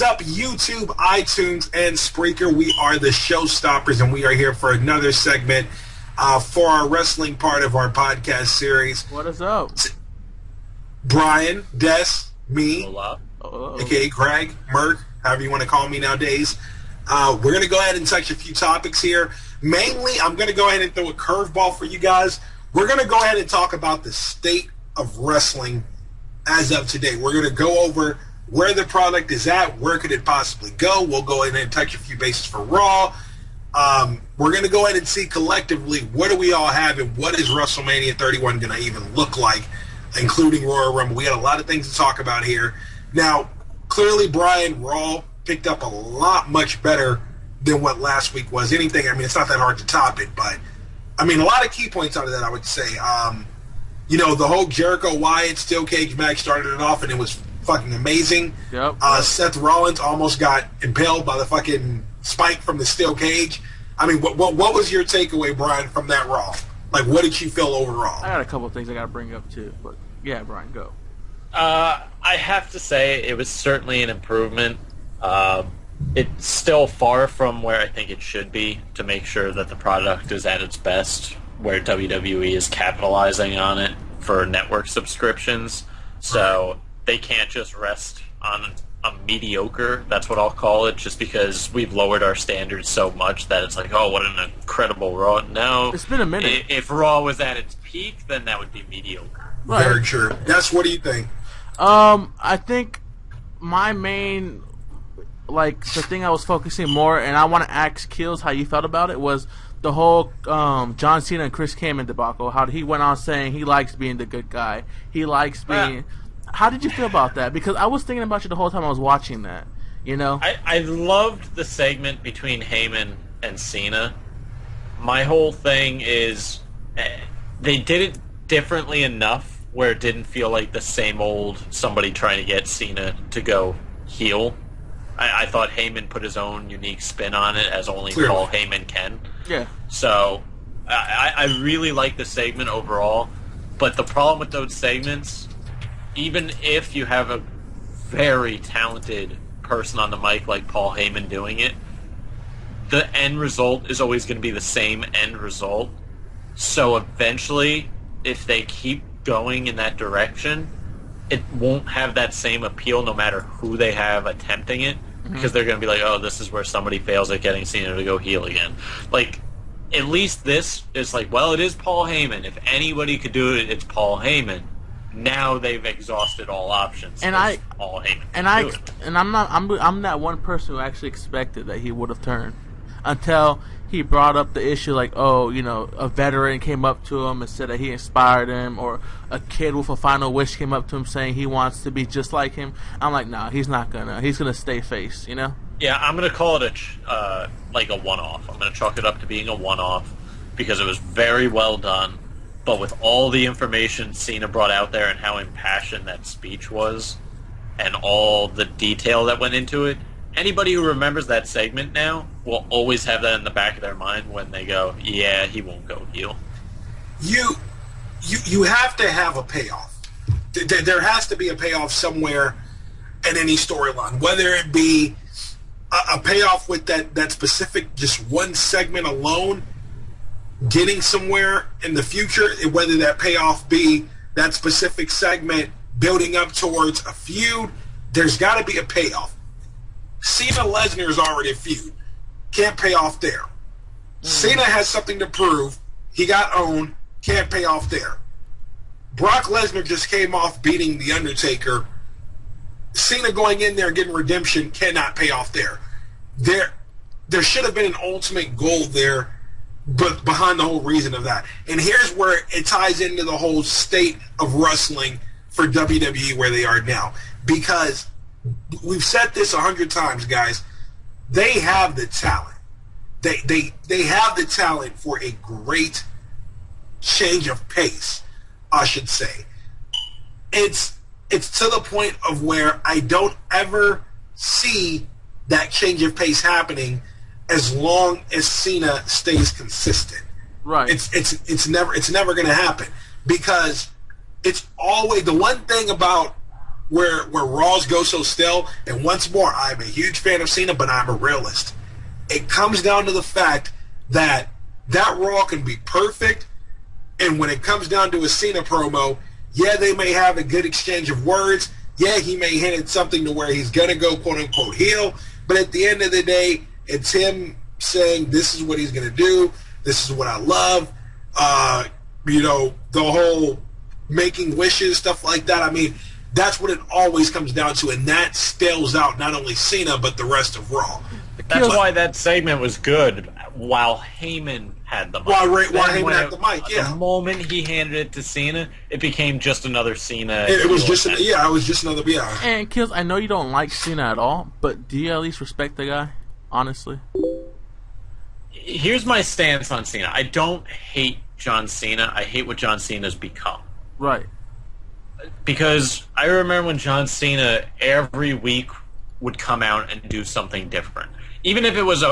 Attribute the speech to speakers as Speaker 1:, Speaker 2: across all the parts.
Speaker 1: is up, YouTube, iTunes, and Spreaker? We are the ShowStoppers, and we are here for another segment for our wrestling part of our podcast series.
Speaker 2: What is up?
Speaker 1: Bryan, Des, me,
Speaker 3: Hola.
Speaker 1: a.k.a. Craig, Merc, however you want to call me nowadays. We're going to go ahead and touch a few topics here. Mainly, I'm going to go ahead and throw a curveball for you guys. We're going to go ahead and talk about the state of wrestling as of today. We're going to go over where the product is at, where could it possibly go. We'll go ahead and touch a few bases for Raw. We're going to go ahead and see collectively what do we all have and what is WrestleMania 31 going to even look like, including Royal Rumble. We got a lot of things to talk about here. Now, clearly, Bryan, Raw picked up a lot much better than what last week was. Anything, I mean, it's not that hard to top it, but, I mean, a lot of key points out of that, I would say. You know, the whole Jericho-Wyatt steel cage match started it off, and it was fucking amazing.
Speaker 2: Yep.
Speaker 1: Seth Rollins almost got impaled by the fucking spike from the steel cage. I mean, what was your takeaway, Bryan, from that Raw? Like, what did you feel overall?
Speaker 2: I got a couple of things I got to bring up, too. But, yeah, Bryan, go.
Speaker 3: I have to say it was certainly an improvement. It's still far from where I think it should be to make sure that the product is at its best, where WWE is capitalizing on it for network subscriptions. So they can't just rest on a mediocre, that's what I'll call it, just because we've lowered our standards so much that it's like, oh, what an incredible Raw. No.
Speaker 2: It's been a minute.
Speaker 3: If Raw was at its peak, then that would be mediocre.
Speaker 2: Right.
Speaker 1: Very true. What do you think?
Speaker 2: I think my main, the thing I was focusing more, and I want to ask Kills how you felt about it, was the whole John Cena and Chris Kaman debacle. How he went on saying he likes being the good guy. He likes being... How did you feel about that? Because I was thinking about you the whole time I was watching that, you know?
Speaker 3: I loved the segment between Heyman and Cena. My whole thing is they did it differently enough where it didn't feel like the same old somebody trying to get Cena to go heel. I thought Heyman put his own unique spin on it, as only
Speaker 1: Clearly.
Speaker 3: Paul Heyman can.
Speaker 2: Yeah.
Speaker 3: So I really like the segment overall, but the problem with those segments, even if you have a very talented person on the mic like Paul Heyman doing it, the end result is always going to be the same end result. So eventually, if they keep going in that direction, it won't have that same appeal no matter who they have attempting it, because they're going to be like, oh, this is where somebody fails at getting Cena to go heel again. Like, at least this is like, well, it is Paul Heyman. If anybody could do it, it's Paul Heyman. Now they've exhausted all options.
Speaker 2: And I'm that one person who actually expected that he would have turned, until he brought up the issue like, oh, you know, a veteran came up to him and said that he inspired him, or a kid with a final wish came up to him saying he wants to be just like him. I'm like, nah, he's gonna stay face, you know?
Speaker 3: Yeah, I'm gonna call it a one-off. I'm gonna chalk it up to being a one-off because it was very well done. But with all the information Cena brought out there and how impassioned that speech was, and all the detail that went into it, anybody who remembers that segment now will always have that in the back of their mind when they go, yeah, he won't go heel.
Speaker 1: You have to have a payoff. There has to be a payoff somewhere in any storyline, whether it be a payoff with that specific just one segment alone, getting somewhere in the future, whether that payoff be that specific segment building up towards a feud. There's got to be a payoff. Cena Lesnar is already a feud. Can't pay off there. Cena has something to prove. He got owned. Can't pay off there. Brock Lesnar just came off beating The Undertaker. Cena going in there and getting redemption cannot pay off there. There should have been an ultimate goal there, but behind the whole reason of that. And here's where it ties into the whole state of wrestling for WWE where they are now. Because we've said this 100 times, guys. They have the talent. They have the talent for a great change of pace, I should say. It's to the point of where I don't ever see that change of pace happening as long as Cena stays consistent.
Speaker 2: Right.
Speaker 1: It's never going to happen, because it's always the one thing about where Raws go so still. And once more, I'm a huge fan of Cena, but I'm a realist. It comes down to the fact that Raw can be perfect, and when it comes down to a Cena promo, yeah, they may have a good exchange of words. Yeah, he may hint at something to where he's going to go quote-unquote heel, but at the end of the day, it's him saying, this is what he's going to do, this is what I love, the whole making wishes, stuff like that. I mean, that's what it always comes down to, and that stales out not only Cena, but the rest of Raw.
Speaker 3: That's why that segment was good while Heyman had the mic.
Speaker 1: While Heyman had the mic, yeah.
Speaker 3: The moment he handed it to Cena, it became just another Cena.
Speaker 1: It was just another.
Speaker 2: And Kills, I know you don't like Cena at all, but do you at least respect the guy? Honestly.
Speaker 3: Here's my stance on Cena. I don't hate John Cena. I hate what John Cena's become.
Speaker 2: Right.
Speaker 3: Because I remember when John Cena every week would come out and do something different. Even if it was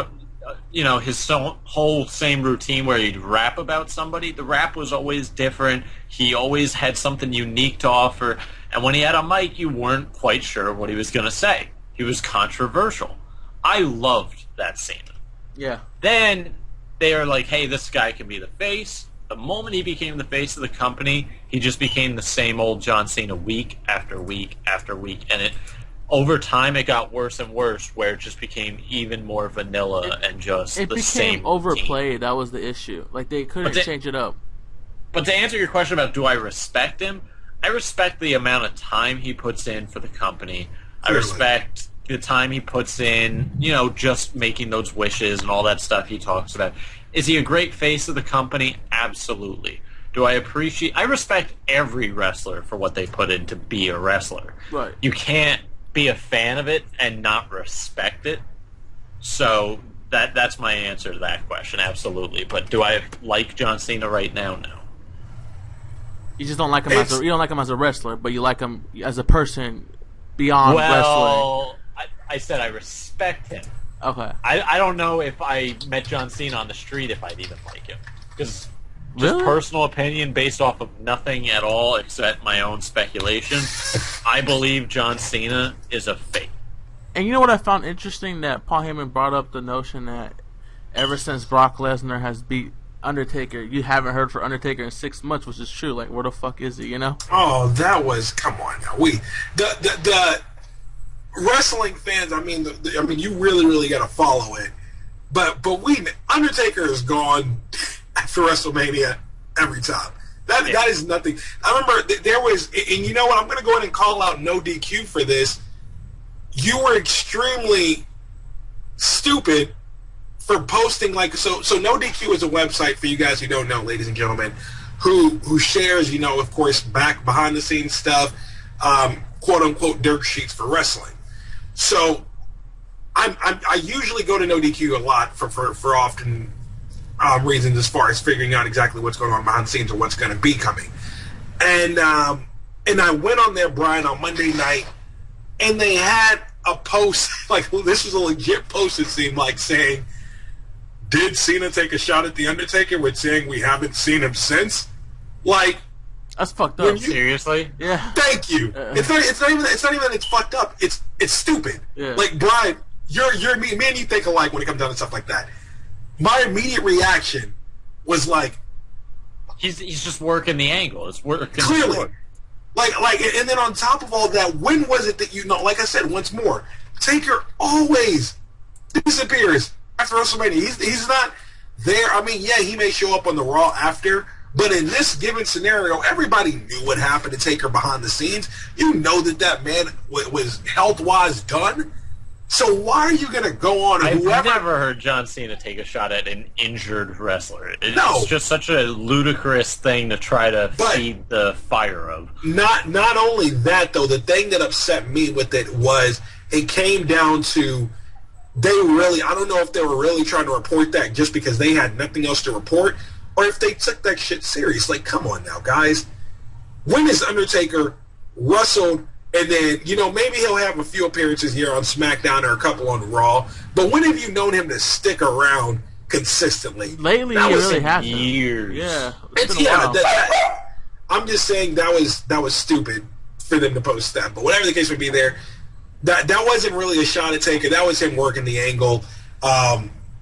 Speaker 3: his whole same routine where he'd rap about somebody, the rap was always different. He always had something unique to offer. And when he had a mic, you weren't quite sure what he was going to say. He was controversial. I loved that Cena.
Speaker 2: Yeah.
Speaker 3: Then they are like, hey, this guy can be the face. The moment he became the face of the company, he just became the same old John Cena week after week after week. And over time, it got worse and worse, where it just became even more vanilla and just the same.
Speaker 2: It became overplayed. That was the issue. Like, they couldn't change it up.
Speaker 3: But to answer your question about do I respect him, I respect the amount of time he puts in for the company. I respect the time he puts in, just making those wishes and all that stuff he talks about. Is he a great face of the company? Absolutely. Do I respect every wrestler for what they put in to be a wrestler.
Speaker 2: Right.
Speaker 3: You can't be a fan of it and not respect it. So that's my answer to that question, absolutely. But do I like John Cena right now? No.
Speaker 2: You just don't like him as a wrestler, but you like him as a person beyond wrestling.
Speaker 3: Well, I said I respect him.
Speaker 2: Okay.
Speaker 3: I don't know if I met John Cena on the street if I'd even like him. Because just personal opinion based off of nothing at all except my own speculation, I believe John Cena is a fake.
Speaker 2: And you know what I found interesting? That Paul Heyman brought up the notion that ever since Brock Lesnar has beat Undertaker, you haven't heard for Undertaker in 6 months, which is true. Like, where the fuck is he,
Speaker 1: Oh, that was, come on now. The wrestling fans, you really, really got to follow it. But Undertaker is gone after WrestleMania every time. That is nothing. I remember there was, and you know what? I'm going to go ahead and call out No DQ for this. You were extremely stupid for posting so No DQ is a website for you guys who don't know, ladies and gentlemen, who shares, of course, behind the scenes stuff, quote unquote dirt sheets for wrestling. So I usually go to No DQ a lot for often reasons as far as figuring out exactly what's going on behind the scenes or what's going to be coming. And I went on there, Brian, on Monday night, and they had a post, this was a legit post, it seemed like, saying, did Cena take a shot at The Undertaker, with saying we haven't seen him since?
Speaker 2: That's fucked up.
Speaker 3: Seriously?
Speaker 2: Yeah.
Speaker 1: Thank you. It's not even that it's fucked up. It's stupid.
Speaker 2: Yeah.
Speaker 1: Brian, me and you think alike when it comes down to stuff like that. My immediate reaction was
Speaker 3: he's just working the angle. It's working
Speaker 1: clearly.
Speaker 3: Short.
Speaker 1: And then on top of all that, when was it that like I said once more, Taker always disappears after WrestleMania. He's not there. He may show up on the Raw after, but in this given scenario, everybody knew what happened to Taker behind the scenes. You know that man was health-wise done. So why are you going to go on?
Speaker 3: I've never heard John Cena take a shot at an injured wrestler. It's just such a ludicrous thing to try to feed the fire of.
Speaker 1: Not only that, though, the thing that upset me with it was it came down to I don't know if they were really trying to report that just because they had nothing else to report, or if they took that shit serious. Come on now, guys. When has Undertaker wrestled? And then, maybe he'll have a few appearances here on SmackDown or a couple on Raw. But when have you known him to stick around consistently?
Speaker 2: Lately, he really hasn't.
Speaker 3: Years.
Speaker 2: Yeah.
Speaker 1: I'm just saying that was stupid for them to post that. But whatever the case would be there, that wasn't really a shot at Taker. That was him working the angle.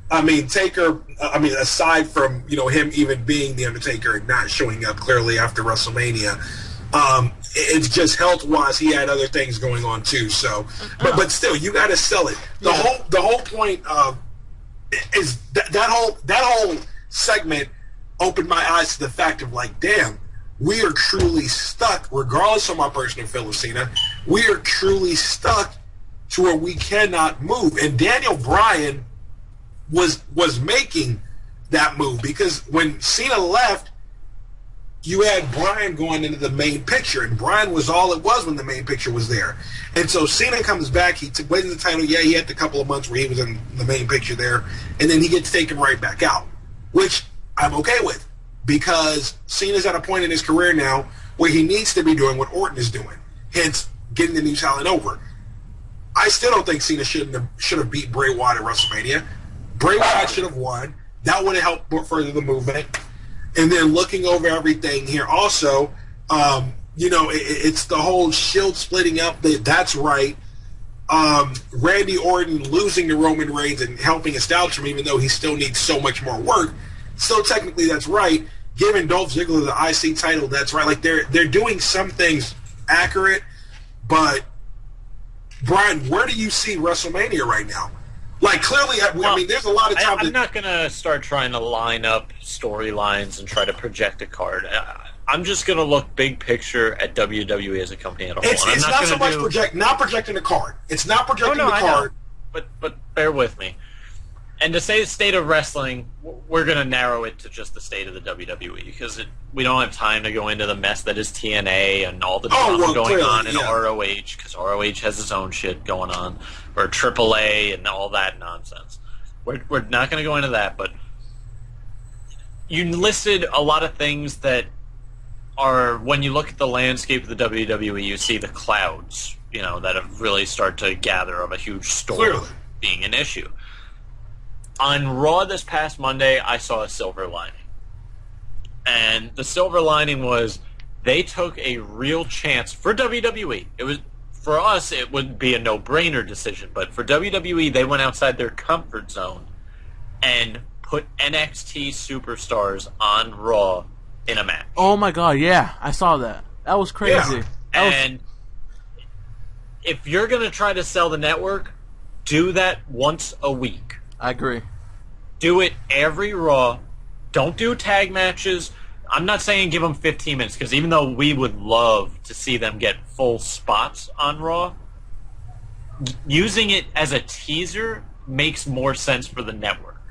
Speaker 1: I mean, Taker, aside from, him even being the Undertaker and not showing up clearly after WrestleMania, it's just health-wise, he had other things going on too. So, but still, you got to sell it. The whole point of is that whole segment opened my eyes to the fact of like, damn, we are truly stuck, regardless of my personal feel of Cena. We are truly stuck to where we cannot move. And Daniel Bryan was making that move, because when Cena left, you had Bryan going into the main picture, and Bryan was all it was when the main picture was there. And so Cena comes back, he wins the title. Yeah, he had the couple of months where he was in the main picture there, and then he gets taken right back out, which I'm okay with, because Cena's at a point in his career now where he needs to be doing what Orton is doing, hence getting the new talent over. I still don't think Cena should have beat Bray Wyatt at WrestleMania. Bray Wyatt should have won. That would have helped further the movement. And then looking over everything here also, it's the whole Shield splitting up. That's right. Randy Orton losing to Roman Reigns and helping establish him, even though he still needs so much more work. Still, technically, that's right. Giving Dolph Ziggler the IC title, that's right. Like, they're doing some things accurate, but Brian, where do you see WrestleMania right now? Like, clearly, there's a lot of time.
Speaker 3: I'm not going to start trying to line up storylines and try to project a card. I'm just going to look big picture at WWE as a company at a whole.
Speaker 1: It's not so much not projecting a card. It's not projecting the card.
Speaker 3: But bear with me. And to say the state of wrestling, we're going to narrow it to just the state of the WWE, because we don't have time to go into the mess that is TNA and all the drama going on in ROH, because ROH has its own shit going on, or AAA and all that nonsense. We're not going to go into that, but you listed a lot of things that are, when you look at the landscape of the WWE, you see the clouds, that have really started to gather of a huge storm being an issue. On Raw this past Monday, I saw a silver lining. And the silver lining was they took a real chance for WWE. It was, for us, it wouldn't be a no-brainer decision, but for WWE, they went outside their comfort zone and put NXT superstars on Raw in a match.
Speaker 2: Oh my god, yeah, I saw that. That was crazy.
Speaker 3: Yeah. If you're going to try to sell the network, do that once a week.
Speaker 2: I agree.
Speaker 3: Do it every Raw. Don't do tag matches. I'm not saying give them 15 minutes, because even though we would love to see them get full spots on Raw, using it as a teaser makes more sense for the network.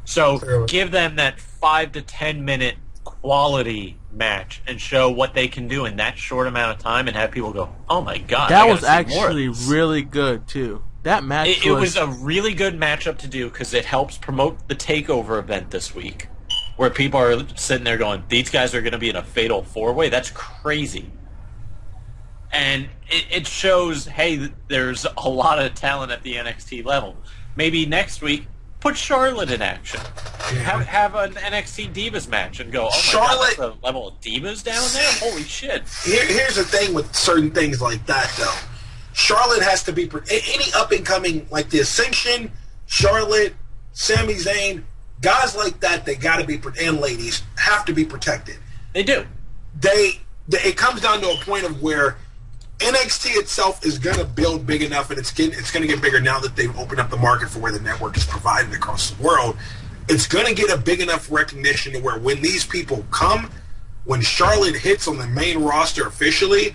Speaker 3: So give them that 5 to 10 minute quality match and show what they can do in that short amount of time, and have people go, oh my god,
Speaker 2: that was actually really good too. That match
Speaker 3: it was a really good matchup to do, because it helps promote the TakeOver event this week, where people are sitting there going, these guys are going to be in a fatal four-way? That's crazy. And it shows, hey, there's a lot of talent at the NXT level. Maybe next week, put Charlotte in action. Have an NXT Divas match and go, oh my god, that's the level of Divas down there? Holy shit.
Speaker 1: Here's the thing with certain things like that, though. Charlotte has to be any up and coming, like the Ascension, Charlotte, Sami Zayn, guys like that. They got to be, and ladies have to be protected.
Speaker 3: They do.
Speaker 1: It comes down to a point of where NXT itself is going to build big enough, and it's going to get bigger now that they've opened up the market for where the network is provided across the world. It's going to get a big enough recognition to where when these people come, when Charlotte hits on the main roster officially,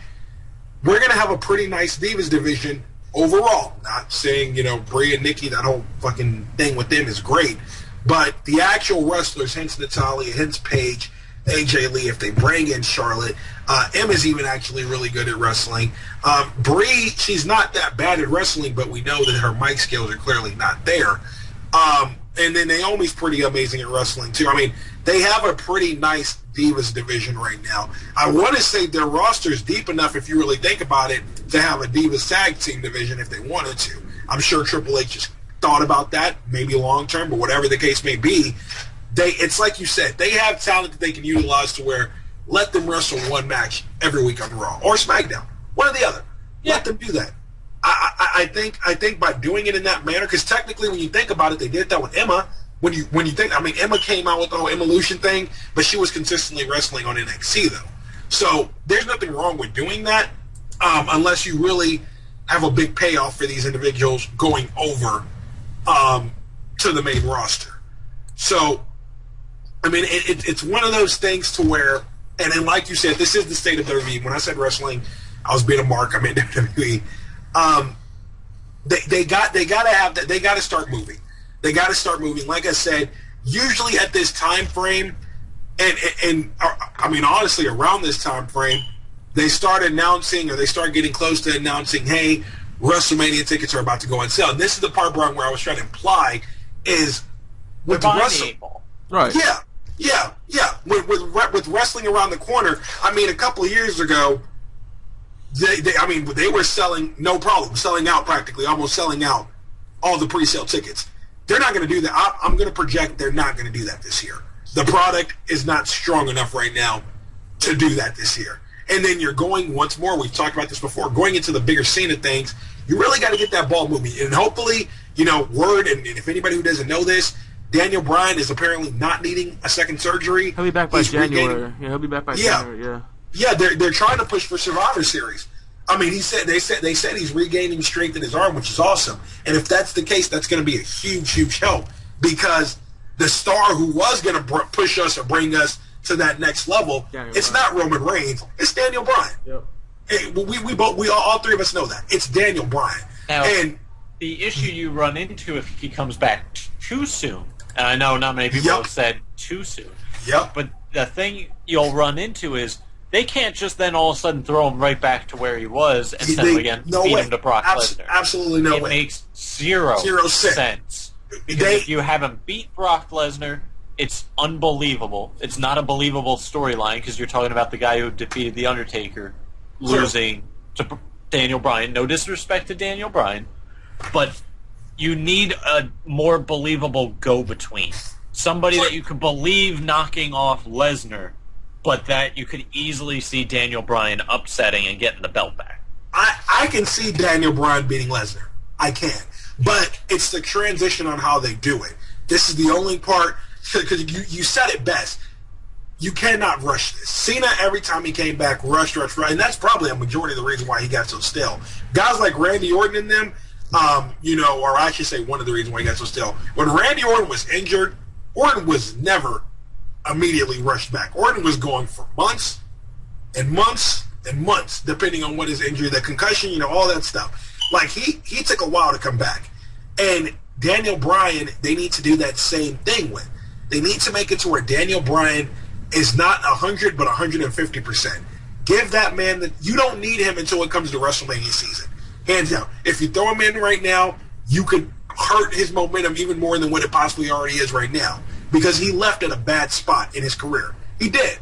Speaker 1: we're going to have a pretty nice Divas division overall. Not saying, Brie and Nikki, that whole fucking thing with them is great. But the actual wrestlers, hence Natalya, hence Paige, AJ Lee, if they bring in Charlotte. Emma's even actually really good at wrestling. Brie, she's not that bad at wrestling, but we know that her mic skills are clearly not there. And then Naomi's pretty amazing at wrestling, too. I mean, they have a pretty nice Divas division right now. I want to say their roster is deep enough, if you really think about it, to have a Divas tag team division if they wanted to. I'm sure Triple H just thought about that, maybe long term, but whatever the case may be, it's like you said, they have talent that they can utilize to where let them wrestle one match every week on Raw or SmackDown, one or the other.
Speaker 3: Yeah.
Speaker 1: Let them do that. I think by doing it in that manner, because technically when you think about it, they did that with Emma. When you think, I mean, Emma came out with the whole Evolution thing, but she was consistently wrestling on NXT though. So there's nothing wrong with doing that, unless you really have a big payoff for these individuals going over to the main roster. So, I mean, it's one of those things to where, and then like you said, this is the state of WWE. When I said wrestling, I was being a mark. I meant WWE. They got to start moving. They got to start moving. Like I said, usually at this time frame, and I mean honestly, around this time frame, they start announcing, or they start getting close to announcing, hey, WrestleMania tickets are about to go on sale. And this is the part, Brian, where I was trying to imply is with
Speaker 3: Wrestle.
Speaker 2: Right.
Speaker 1: Yeah. With wrestling around the corner, I mean, a couple of years ago, they were selling, no problem, selling out practically, almost selling out all the pre-sale tickets. They're not going to do that. I'm going to project they're not going to do that this year. The product is not strong enough right now to do that this year. And then you're going, once more, we've talked about this before, going into the bigger scene of things, you really got to get that ball moving. And hopefully, word, and if anybody who doesn't know this, Daniel Bryan is apparently not needing a second surgery.
Speaker 2: He'll be back by January. Yeah, he'll be back by January, yeah.
Speaker 1: Yeah, they're trying to push for Survivor Series. I mean, they said he's regaining strength in his arm, which is awesome. And if that's the case, that's going to be a huge, huge help, because the star who was going to push us or bring us to that next level, it's not Roman Reigns, it's Daniel Bryan.
Speaker 2: Yep.
Speaker 1: Hey, we all three of us know that it's Daniel Bryan.
Speaker 3: Now,
Speaker 1: and
Speaker 3: the issue you run into if he comes back too soon, and I know not many people have said too soon.
Speaker 1: Yep.
Speaker 3: But the thing you'll run into is they can't just then all of a sudden throw him right back to where he was and send him again, feed him to Brock Lesnar.
Speaker 1: Absolutely no way.
Speaker 3: It makes zero sense. Because if you have him beat Brock Lesnar, it's unbelievable. It's not a believable storyline because you're talking about the guy who defeated The Undertaker losing to Daniel Bryan. No disrespect to Daniel Bryan, but you need a more believable go-between. Somebody that you could believe knocking off Lesnar, but that you could easily see Daniel Bryan upsetting and getting the belt back.
Speaker 1: I can see Daniel Bryan beating Lesnar. I can. But it's the transition on how they do it. This is the only part, because you said it best. You cannot rush this. Cena, every time he came back, rushed. And that's probably a majority of the reason why he got so stale. Guys like Randy Orton and them, or I should say one of the reasons why he got so stale. When Randy Orton was injured, Orton was never immediately rushed back. Orton was going for months and months and months, depending on what his injury, the concussion, all that stuff. Like, he took a while to come back. And Daniel Bryan, they need to do that same thing with. They need to make it to where Daniel Bryan is not 100 but 150%. Give that man that you don't need him until it comes to WrestleMania season. Hands down. If you throw him in right now, you could hurt his momentum even more than what it possibly already is right now, because he left at a bad spot in his career. He did.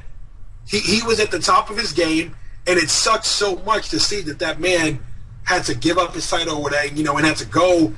Speaker 1: He was at the top of his game, and it sucks so much to see that man had to give up his title and had to go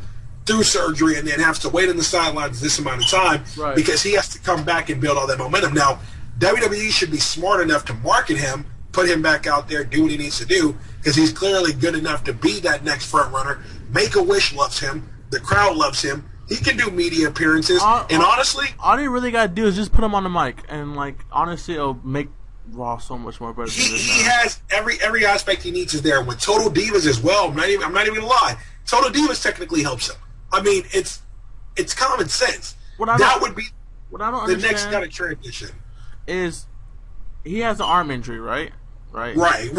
Speaker 1: through surgery and then have to wait on the sidelines this amount of time,
Speaker 2: right,
Speaker 1: because he has to come back and build all that momentum. Now, WWE should be smart enough to market him, put him back out there, do what he needs to do, because he's clearly good enough to be that next front runner. Make-A-Wish loves him. The crowd loves him. He can do media appearances. And honestly,
Speaker 2: all he really got to do is just put him on the mic. And, honestly, it'll make Raw so much more better.
Speaker 1: He has every aspect he needs is there. With Total Divas as well, I'm not even going to lie. Total Divas technically helps him. I mean, it's common sense. That would be the next kind of transition.
Speaker 2: Is he has an arm injury, right? Right.
Speaker 1: Right.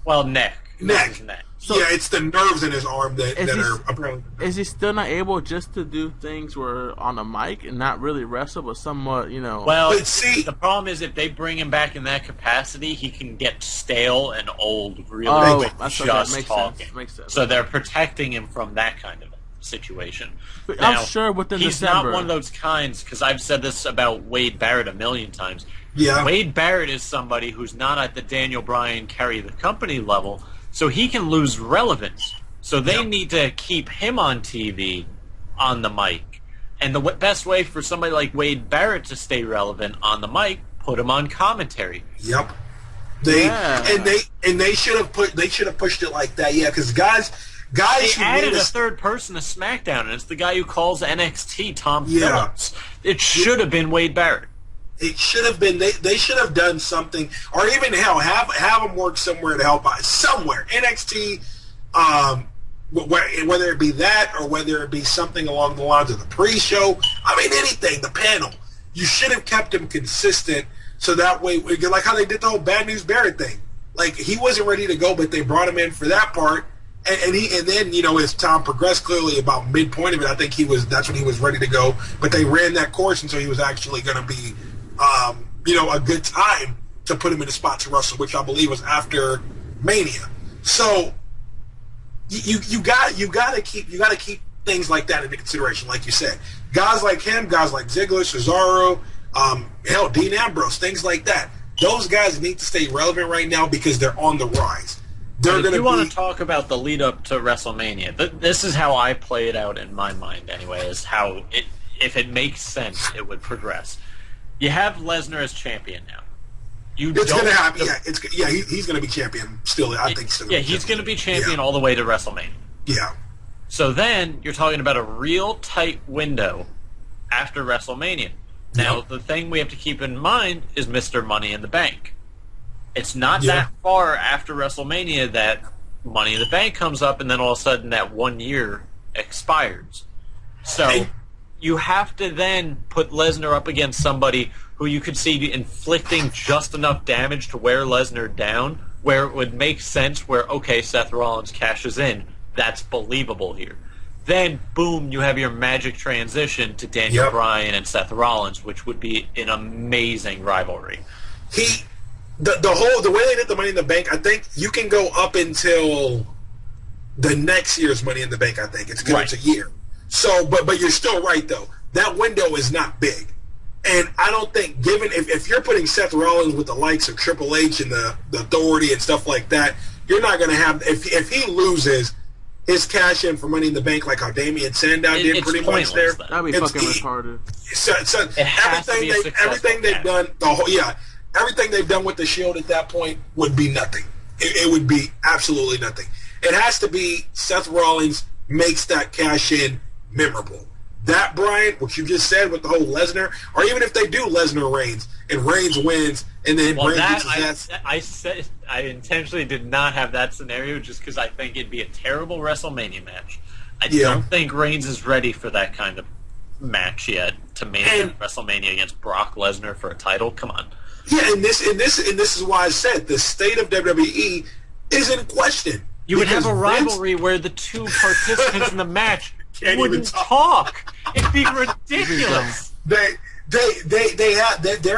Speaker 3: Well, neck.
Speaker 1: Neck. So, yeah, it's the nerves in his arm that are apparently.
Speaker 2: Is he still not able just to do things where on a mic and not really wrestle, but somewhat,
Speaker 3: Well, the problem is if they bring him back in that capacity, he can get stale and old really quick just talking.
Speaker 2: Makes sense.
Speaker 3: So they're protecting him from that kind of situation.
Speaker 2: But
Speaker 3: now,
Speaker 2: I'm sure within
Speaker 3: he's
Speaker 2: December.
Speaker 3: Not one of those kinds, because I've said this about Wade Barrett a million times.
Speaker 1: Yeah.
Speaker 3: Wade Barrett is somebody who's not at the Daniel Bryan carry the company level, so he can lose relevance. So they need to keep him on TV, on the mic. And the best way for somebody like Wade Barrett to stay relevant on the mic, put him on commentary.
Speaker 1: Yep. They should have pushed it like that. Yeah, because guys.
Speaker 3: They added a third person to SmackDown, and it's the guy who calls NXT, Tom Phillips. It should have been Wade Barrett.
Speaker 1: It should have been. They should have done something, or even hell, have them work somewhere to help out. Somewhere NXT, whether it be that or whether it be something along the lines of the pre-show. I mean, anything. The panel. You should have kept them consistent, so that way, like how they did the whole Bad News Barrett thing. Like he wasn't ready to go, but they brought him in for that part. And then as time progressed, clearly about midpoint of it, I think that's when he was ready to go. But they ran that course, and so he was actually going to be, a good time to put him in the spot to wrestle, which I believe was after Mania. So you got to keep things like that into consideration, like you said. Guys like him, guys like Ziggler, Cesaro, hell, Dean Ambrose, things like that. Those guys need to stay relevant right now because they're on the rise.
Speaker 3: If you want to talk about the lead up to WrestleMania, this is how I play it out in my mind anyway, is how if it makes sense, it would progress. You have Lesnar as champion now.
Speaker 1: It's going to happen. He's going to be champion still. I think so.
Speaker 3: Yeah, he's going to be champion all the way to WrestleMania.
Speaker 1: Yeah.
Speaker 3: So then you're talking about a real tight window after WrestleMania. Now, the thing we have to keep in mind is Mr. Money in the Bank. It's not that far after WrestleMania that Money in the Bank comes up, and then all of a sudden that 1 year expires. So you have to then put Lesnar up against somebody who you could see inflicting just enough damage to wear Lesnar down, where it would make sense where, okay, Seth Rollins cashes in. That's believable here. Then, boom, you have your magic transition to Daniel Bryan and Seth Rollins, which would be an amazing rivalry.
Speaker 1: The way they did the Money in the Bank, I think you can go up until the next year's Money in the Bank. I think it's a year. So, but you're still right though. That window is not big, and I don't think given if you're putting Seth Rollins with the likes of Triple H and the Authority and stuff like that, you're not going to have if he loses his cash in for Money in the Bank like how Damian Sandow did pretty much there.
Speaker 2: That'd be fucking retarded.
Speaker 1: So everything they've done, everything they've done with the Shield at that point would be nothing. It would be absolutely nothing. It has to be Seth Rollins makes that cash in memorable. That, Bryan, what you just said with the whole Lesnar, or even if they do Lesnar Reigns and Reigns wins and then Reigns gets his ass.
Speaker 3: I intentionally did not have that scenario just because I think it'd be a terrible WrestleMania match. I don't think Reigns is ready for that kind of match yet to main event WrestleMania against Brock Lesnar for a title. Come on.
Speaker 1: Yeah, and this is why I said the state of WWE is in question.
Speaker 3: You would have a rivalry where the two participants in the match wouldn't talk. It'd be ridiculous.
Speaker 1: They're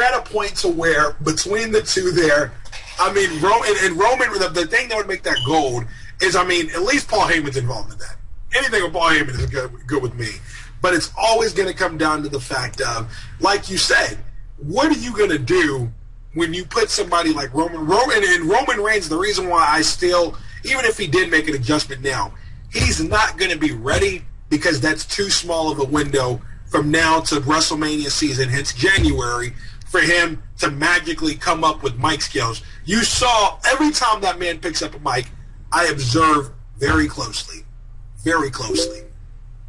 Speaker 1: at a point to where between the two there, I mean, Roman, the thing that would make that gold is, I mean, at least Paul Heyman's involved in that. Anything with Paul Heyman is good with me. But it's always going to come down to the fact of, like you said, what are you going to do when you put somebody like Roman Reigns? The reason why I still, even if he did make an adjustment now, he's not going to be ready because that's too small of a window from now to WrestleMania season, hence January, for him to magically come up with mic skills. You saw every time that man picks up a mic, I observe very closely. Very closely.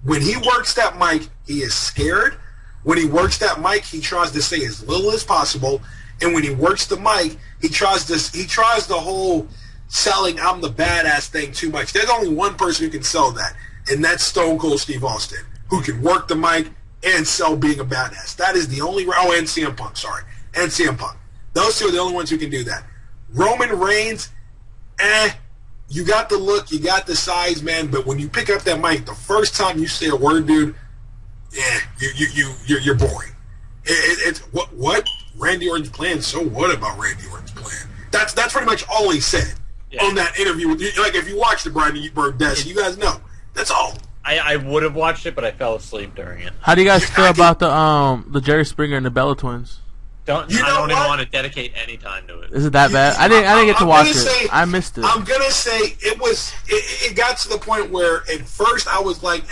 Speaker 1: When he works that mic, he is scared. When he works that mic, he tries to say as little as possible. And when he works the mic, he tries the whole selling I'm the badass thing too much. There's only one person who can sell that, and that's Stone Cold Steve Austin, who can work the mic and sell being a badass. That is the only... Oh, and CM Punk, sorry. And CM Punk. Those two are the only ones who can do that. Roman Reigns, you got the look, you got the size, man, but when you pick up that mic, the first time you say a word, dude, you're boring. It's what? Randy Orton's plan, so what about Randy Orton's plan? That's pretty much all he said on that interview. Like, if you watched the Bryan Desk, you guys know. That's all.
Speaker 3: I would have watched it, but I fell asleep during it.
Speaker 2: How do you guys feel about the Jerry Springer and the Bella Twins?
Speaker 3: I don't even want to dedicate any time to it.
Speaker 2: Is it that bad? I didn't get to watch it. I missed it.
Speaker 1: I'm gonna say it got to the point where at first I was like,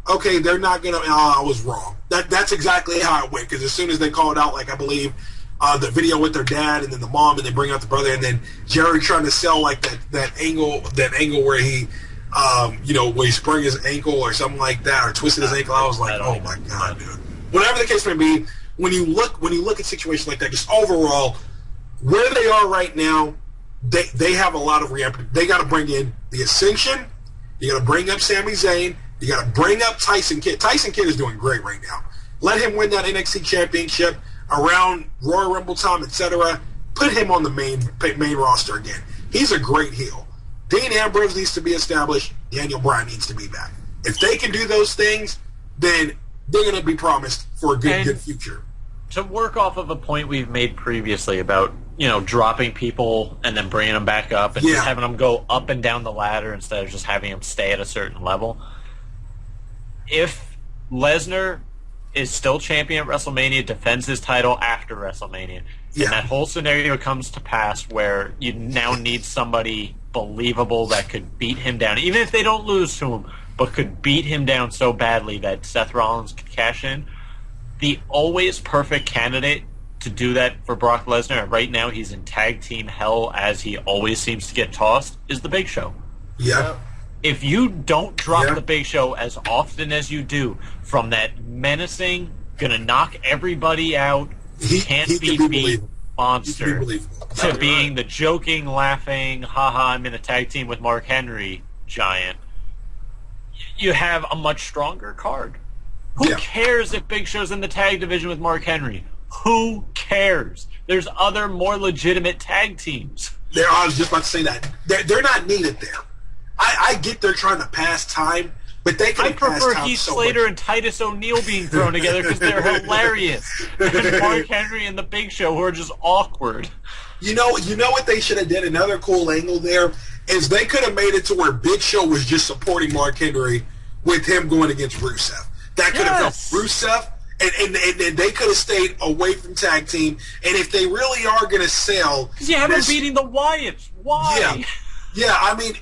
Speaker 1: okay, they're not gonna. I was wrong. That's exactly how it went. Because as soon as they called out, like I believe the video with their dad and then the mom, and they bring out the brother, and then Jerry trying to sell like that angle where he, where he sprung his ankle or something like that, or twisted his ankle. I was like, oh my god, dude. Whatever the case may be, when you look at situations like that, just overall, where they are right now, they have a lot of reaction. They got to bring in the Ascension. You got to bring up Sami Zayn. You got to bring up Tyson Kidd. Tyson Kidd is doing great right now. Let him win that NXT championship around Royal Rumble time, etc. Put him on the main roster again. He's a great heel. Dean Ambrose needs to be established. Daniel Bryan needs to be back. If they can do those things, then they're going to be promised for a good future.
Speaker 3: To work off of a point we've made previously about, dropping people and then bringing them back up and just having them go up and down the ladder instead of just having them stay at a certain level. If Lesnar is still champion at WrestleMania, defends his title after WrestleMania, and that whole scenario comes to pass where you now need somebody believable that could beat him down, even if they don't lose to him, but could beat him down so badly that Seth Rollins could cash in, the always perfect candidate to do that for Brock Lesnar, and right now he's in tag team hell as he always seems to get tossed, is the Big Show.
Speaker 1: Yeah.
Speaker 3: If you don't drop the Big Show as often as you do, from that menacing, gonna knock everybody out, can't be beat monster, to being the joking, laughing, haha, I'm in a tag team with Mark Henry giant, you have a much stronger card. Who cares if Big Show's in the tag division with Mark Henry? Who cares? There's other more legitimate tag teams.
Speaker 1: I was just about to say that. They're not needed there. I get they're trying to pass time, but they can.
Speaker 3: I prefer Heath Slater and Titus O'Neil being thrown together because they're hilarious. And Mark Henry and the Big Show, who are just awkward.
Speaker 1: You know what they should have did? Another cool angle there is they could have made it to where Big Show was just supporting Mark Henry with him going against Rusev. That could have helped Rusev, and they could have stayed away from tag team. And if they really are going to sell,
Speaker 3: because you have him beating the Wyatts. Why?
Speaker 1: Yeah, I mean,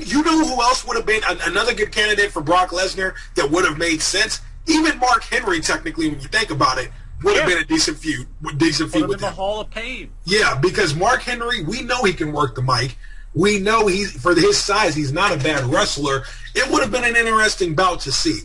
Speaker 1: you know who else would have been another good candidate for Brock Lesnar that would have made sense? Even Mark Henry, technically, when you think about it, would have been a decent feud with
Speaker 3: him.
Speaker 1: The
Speaker 3: Hall of Pain.
Speaker 1: Yeah, because Mark Henry, we know he can work the mic. We know for his size, he's not a bad wrestler. It would have been an interesting bout to see.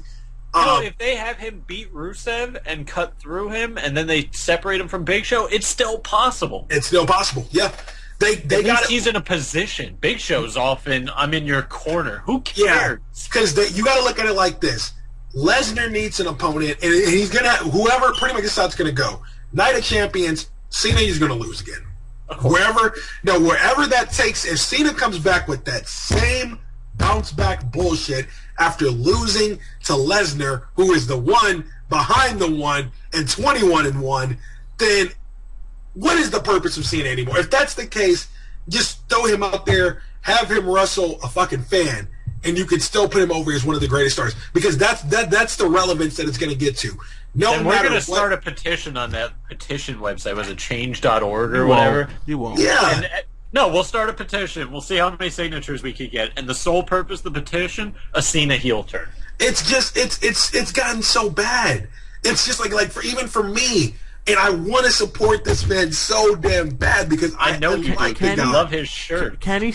Speaker 3: If they have him beat Rusev and cut through him, and then they separate him from Big Show, it's still possible.
Speaker 1: It's still possible, yeah. They got.
Speaker 3: He's in a position. Big Show's often, I'm in your corner. Who cares?
Speaker 1: Yeah, because you got to look at it like this. Lesnar needs an opponent, and he's gonna whoever. Pretty much this how it's gonna go. Night of Champions, Cena is gonna lose again. Wherever that takes. If Cena comes back with that same bounce back bullshit after losing to Lesnar, who is the one behind the one and 21-1, then what is the purpose of Cena anymore? If that's the case, just throw him out there, have him wrestle a fucking fan, and you can still put him over as one of the greatest stars, because that's the relevance that it's going to get to.
Speaker 3: And we're going to start a petition on that petition website. Was it change.org or whatever?
Speaker 2: You won't.
Speaker 1: Yeah.
Speaker 3: No, we'll start a petition. We'll see how many signatures we can get. And the sole purpose of the petition, a Cena heel turn.
Speaker 1: It's just it's gotten so bad. It's just like even for me. And I want to support this man so damn bad because I know you
Speaker 3: love his shirt.
Speaker 2: Can he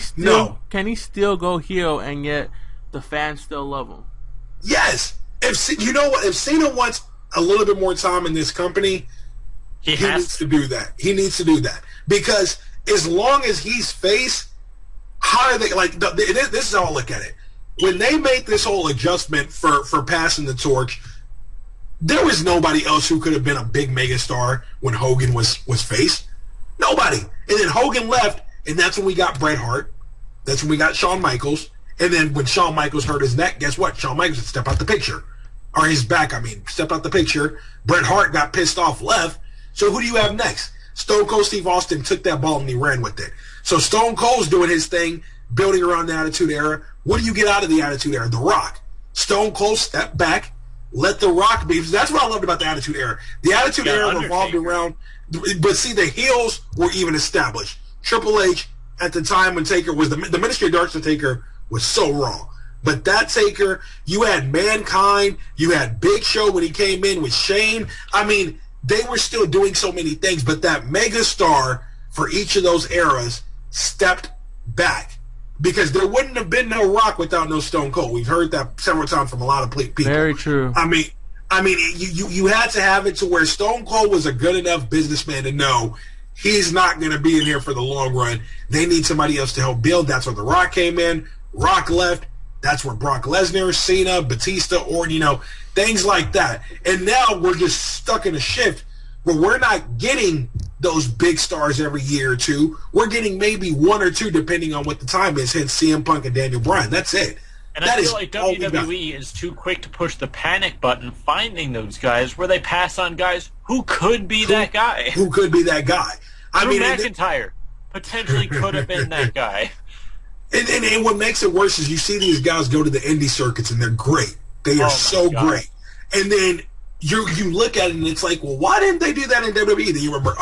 Speaker 2: still go heel and yet the fans still love him?
Speaker 1: Yes. If Cena wants a little bit more time in this company, he needs to do that. He needs to do that because as long as he's face, how are they this is how I look at it. When they made this whole adjustment for passing the torch, there was nobody else who could have been a big megastar when Hogan was face. Nobody. And then Hogan left, and that's when we got Bret Hart. That's when we got Shawn Michaels. And then when Shawn Michaels hurt his neck, guess what? Shawn Michaels would step out the picture. Or his back, step out the picture. Bret Hart got pissed off, left. So who do you have next? Stone Cold Steve Austin took that ball and he ran with it. So Stone Cold's doing his thing, building around the Attitude Era. What do you get out of the Attitude Era? The Rock. Stone Cold stepped back. Let The Rock be. That's what I loved about the Attitude Era. The Attitude Era revolved around, but see, the heels were even established. Triple H, at the time when Taker was the Ministry of Darkness, Taker was so wrong. But that Taker, you had Mankind, you had Big Show when he came in with Shane. they were still doing so many things, but that mega star for each of those eras stepped back. Because there wouldn't have been no Rock without no Stone Cold. We've heard that several times from a lot of people.
Speaker 2: Very true.
Speaker 1: I mean, you had to have it to where Stone Cold was a good enough businessman to know he's not going to be in here for the long run. They need somebody else to help build. That's where The Rock came in. Rock left. That's where Brock Lesnar, Cena, Batista, or, things like that. And now we're just stuck in a shift where we're not getting those big stars every year or two. We're getting maybe one or two depending on what the time is, hence CM Punk and Daniel Bryan. That's it.
Speaker 3: And I feel like WWE is too quick to push the panic button finding those guys where they pass on guys who could be that guy.
Speaker 1: Who could be that guy.
Speaker 3: Drew McIntyre potentially could have been that guy.
Speaker 1: And what makes it worse is you see these guys go to the indie circuits and they're great. They are so great. And then you look at it and it's like, well, why didn't they do that in WWE? Then you remember,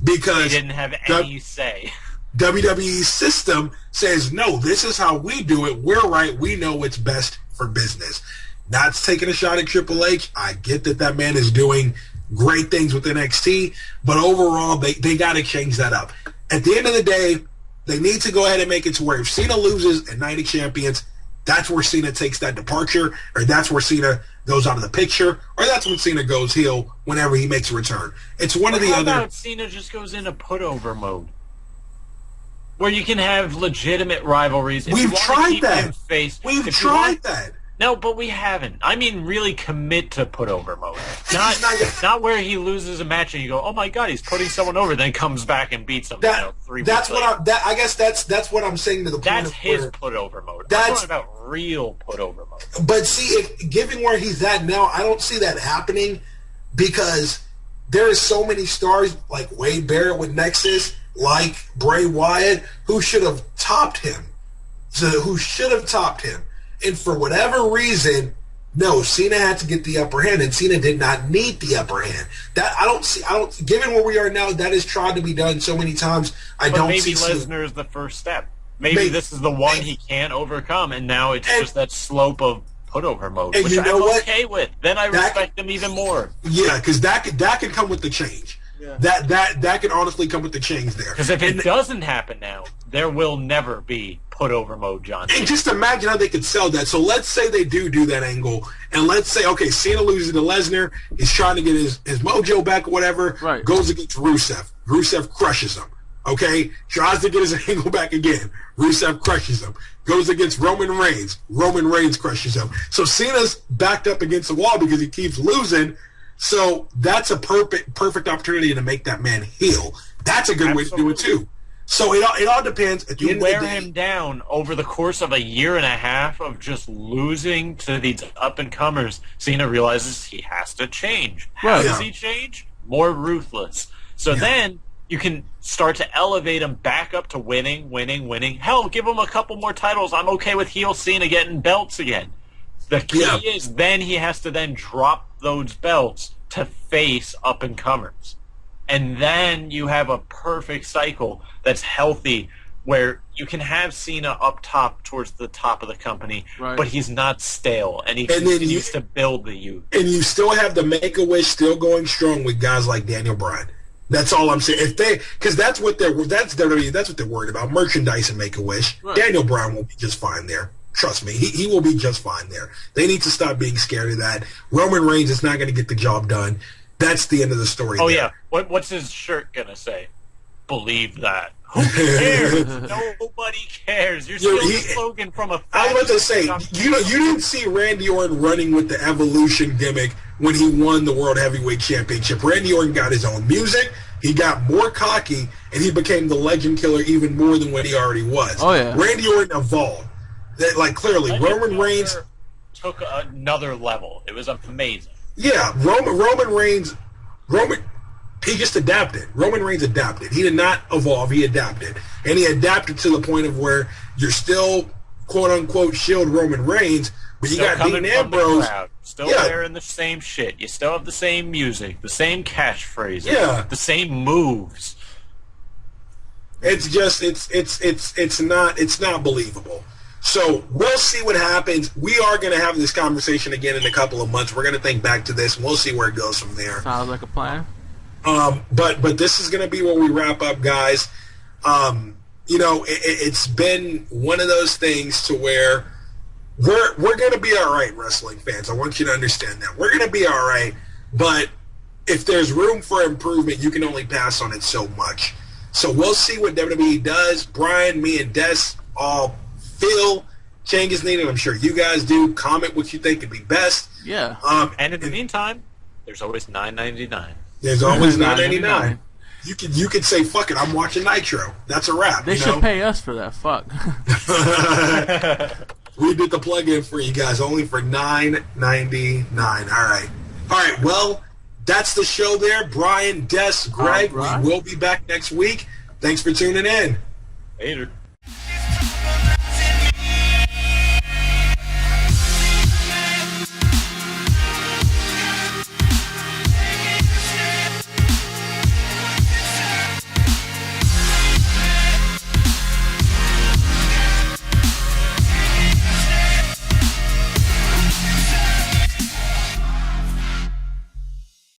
Speaker 1: because
Speaker 3: they didn't have any say.
Speaker 1: WWE's system says, no, this is how we do it. We're right. We know what's best for business. Not taking a shot at Triple H. I get that man is doing great things with NXT, but overall, they got to change that up. At the end of the day, they need to go ahead and make it to where if Cena loses at Night of Champions, that's where Cena takes that departure, or that's where Cena goes out of the picture, or that's when Cena goes heel whenever he makes a return. It's one or the other.
Speaker 3: How about Cena just goes into put-over mode? Where you can have legitimate rivalries.
Speaker 1: We've tried that. We've tried that.
Speaker 3: No, but we haven't. I mean, really commit to put-over mode. Not where he loses a match and you go, oh my god, he's putting someone over, then comes back and beats him. 3 weeks later.
Speaker 1: I guess that's what I'm saying to the point.
Speaker 3: That's his put-over mode. I'm talking about real put-over mode.
Speaker 1: But see, given where he's at now, I don't see that happening because there are so many stars like Wade Barrett with Nexus, like Bray Wyatt, who should have topped him. And for whatever reason, no, Cena had to get the upper hand, and Cena did not need the upper hand. That I don't. Given where we are now, that has tried to be done so many times.
Speaker 3: Maybe Lesnar is the first step. Maybe this is the one he can't overcome, and now it's just that slope of put-over mode, which I'm okay with. Then I respect them even more.
Speaker 1: Yeah, because that can come with the change. Yeah. That can honestly come with the change there.
Speaker 3: Because if it doesn't happen now, there will never be put-over mode, John.
Speaker 1: And just imagine how they could sell that. So let's say they do that angle, and let's say, okay, Cena loses to Lesnar, he's trying to get his mojo back or whatever,
Speaker 2: right.
Speaker 1: Goes against Rusev. Rusev crushes him, okay? Tries to get his angle back again. Rusev crushes him. Goes against Roman Reigns. Roman Reigns crushes him. So Cena's backed up against the wall because he keeps losing. So that's a perfect opportunity to make that man heel. That's a good way to do it too. So it all depends. At the end of the day,
Speaker 3: wear him down over the course of a year and a half of just losing to these up-and-comers. Cena realizes he has to change. How does he change? More ruthless. So then you can start to elevate him back up to winning. Hell, give him a couple more titles. I'm okay with heel Cena getting belts again. The key is then he has to then drop those belts to face up-and-comers. And then you have a perfect cycle that's healthy where you can have Cena up top towards the top of the company, but he's not stale, and he continues to build the youth.
Speaker 1: And you still have the Make-A-Wish still going strong with guys like Daniel Bryan. That's all I'm saying. Because that's what they're worried about, merchandise and Make-A-Wish. Right. Daniel Bryan will be just fine there. Trust me, he will be just fine there. They need to stop being scared of that. Roman Reigns is not going to get the job done. That's the end of the story.
Speaker 3: Oh, yeah. What's his shirt going to say? Believe that. Who cares? Nobody cares. You're still the slogan from a...
Speaker 1: I was about to say, you didn't see Randy Orton running with the Evolution gimmick when he won the World Heavyweight Championship. Randy Orton got his own music. He got more cocky, and he became the legend killer even more than what he already was.
Speaker 2: Oh, yeah.
Speaker 1: Randy Orton evolved. Clearly, Roman Reigns
Speaker 3: took another level. It was amazing.
Speaker 1: Yeah, Roman Reigns, he just adapted. Roman Reigns adapted. He did not evolve. He adapted. And he adapted to the point of where you're still, quote-unquote, shield Roman Reigns, but you got Dean Ambrose.
Speaker 3: Still wearing the same shit. You still have the same music, the same catchphrases, the same moves.
Speaker 1: It's just, it's not believable. So we'll see what happens. We are going to have this conversation again in a couple of months. We're going to think back to this, and we'll see where it goes from there.
Speaker 2: Sounds like a plan.
Speaker 1: But this is going to be where we wrap up, guys. It's been one of those things to where we're going to be all right, wrestling fans. I want you to understand that. We're going to be all right, but if there's room for improvement, you can only pass on it so much. So we'll see what WWE does. Brian, me, and Des all feel changes needed. I'm sure you guys do. Comment what you think could be best.
Speaker 2: Yeah.
Speaker 3: And in the meantime, there's always $9.99.
Speaker 1: There's always $9.99. You could say, fuck it, I'm watching Nitro. That's a wrap.
Speaker 2: They should pay us for that. Fuck.
Speaker 1: We did the plug-in for you guys, only for $9.99. All right. Well, that's the show there. Brian, Des, Greg, we will be back next week. Thanks for tuning in.
Speaker 3: Later.